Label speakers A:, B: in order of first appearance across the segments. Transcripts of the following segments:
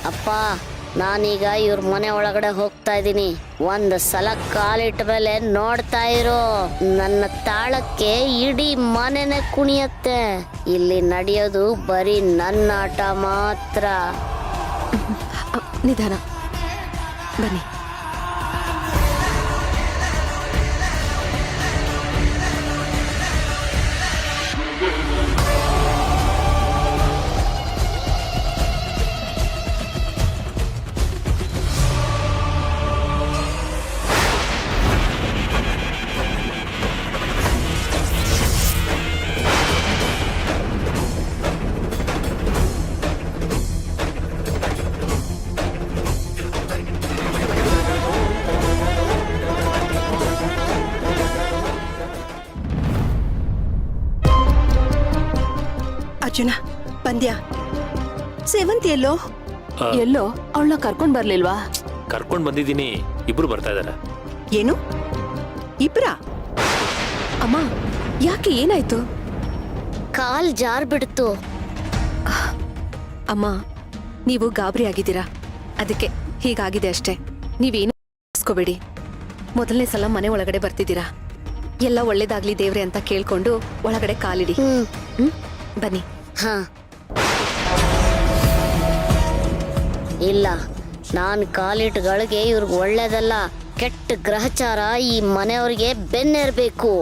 A: ಅಪ್ಪ, ನಾನೀಗ ಇವ್ರ ಮನೆ ಒಳಗಡೆ ಹೋಗ್ತಾ ಇದ್ದೀನಿ. ಒಂದ್ ಸಲ ಕಾಲಿಟ್ಟ ಮೇಲೆ ನೋಡ್ತಾ ಇರೋ, ನನ್ನ ತಾಳಕ್ಕೆ ಇಡೀ ಮನೆನೇ ಕುಣಿಯತ್ತೆ. ಇಲ್ಲಿ ನಡೆಯೋದು ಬರೀ ನನ್ನ ಆಟ ಮಾತ್ರ.
B: ನಿಧಾನ ಬನ್ನಿ.
C: ಅರ್ಜುನ ಬಂದ್ಯಾ? ಸೇವಂತಿ ಎಲ್ಲೋ?
B: ಎಲ್ಲೋ ಅವಳನ್ನ ಕರ್ಕೊಂಡ್ ಬರ್ಲಿಲ್ವಾ?
D: ಕರ್ಕೊಂಡ್ ಬಂದಿದ್ದೀನಿ, ಇಬ್ರು ಬರ್ತಾ ಇದಾರೆ.
C: ಏನು ಇಬ್ರ?
B: ಅಮ್ಮ ಯಾಕೆ, ಏನಾಯ್ತು?
A: ಕಾಲ್ ಜಾರ್ ಬಿಡ್ತು.
B: ಅಮ್ಮ ನೀವು ಗಾಬರಿ ಆಗಿದ್ದೀರಾ, ಅದಕ್ಕೆ ಹೀಗಾಗಿದೆ ಅಷ್ಟೇ. ನೀವೇನು ಅನ್ಸ್ಕೋಬೇಡಿ. ಮೊದಲನೇ ಸಲ ಮನೆ ಒಳಗಡೆ ಬರ್ತಿದ್ದೀರಾ. ಎಲ್ಲ ಒಳ್ಳೇದಾಗ್ಲಿ ದೇವ್ರೆ ಅಂತ ಕೇಳ್ಕೊಂಡು ಒಳಗಡೆ ಕಾಲಿಡಿ. ಬನ್ನಿ.
A: ಹಾ, ಇಲ್ಲ, ನಾನ್ ಕಾಲಿಟ್ಗಳಿಗೆ ಇವ್ರಿಗೆ ಒಳ್ಳೇದಲ್ಲ. ಕೆಟ್ಟ ಗ್ರಹಚಾರ ಈ ಮನೆಯವ್ರಿಗೆ ಬೆನ್ನೇರ್ಬೇಕು.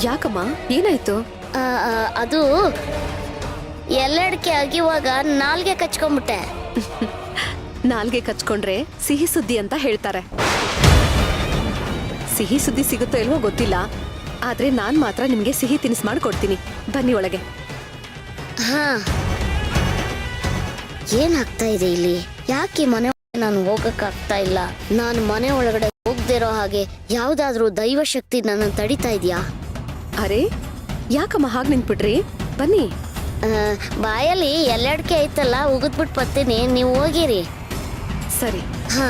B: ಯಾಕಮ್ಮ, ಏನಾಯ್ತು?
A: ಅದು ಎಲ್ಲೆಡ್ಕೆ ಅಗಿಯುವಾಗ ನಾಲ್ಗೆ ಕಚ್ಕೊಂಡ್ಬಿಟ್ಟೆ.
B: ನಾಲ್ಗೆ ಕಚ್ಕೊಂಡ್ರೆ ಸಿಹಿ ಸುದ್ದಿ ಅಂತ ಹೇಳ್ತಾರೆ. ಸಿಹಿ ಸುದ್ದಿ ಸಿಗುತ್ತೋ ಇಲ್ವೋ ಗೊತ್ತಿಲ್ಲ, ಆದ್ರೆ ನಾನ್ ಮಾತ್ರ ನಿಮ್ಗೆ ಸಿಹಿ ತಿನಿಸ್ ಮಾಡ್ಕೊಡ್ತೀನಿ. ಬನ್ನಿ ಒಳಗೆ.
A: ಹಾ, ಏನಾಗ್ತಾ ಇದೆ ಇಲ್ಲಿ? ಯಾಕೆ ಮನೆ ನಾನು ಹೋಗಕ್ಕಾಗ್ತಾ ಇಲ್ಲ? ನಾನು ಮನೆ ಒಳಗಡೆ ಹೋಗ್ದಿರೋ ಹಾಗೆ ಯಾವ್ದಾದ್ರೂ ದೈವ ಶಕ್ತಿ ನನ್ನ ತಡಿತಾ ಇದೆಯಾ?
B: ಅರೆ, ಯಾಕಮ್ಮ ಹಾಗೆ ನಿಂತ್ಬಿಟ್ರಿ? ಬನ್ನಿ.
A: ಬಾಯಲ್ಲಿ ಎಲ್ಲೆಡ್ಕೆ ಐತಲ್ಲ, ಉಗಿದ್ಬಿಟ್ಟು ಬರ್ತೀನಿ, ನೀವು ಹೋಗಿರಿ.
B: ಸರಿ.
A: ಹಾ.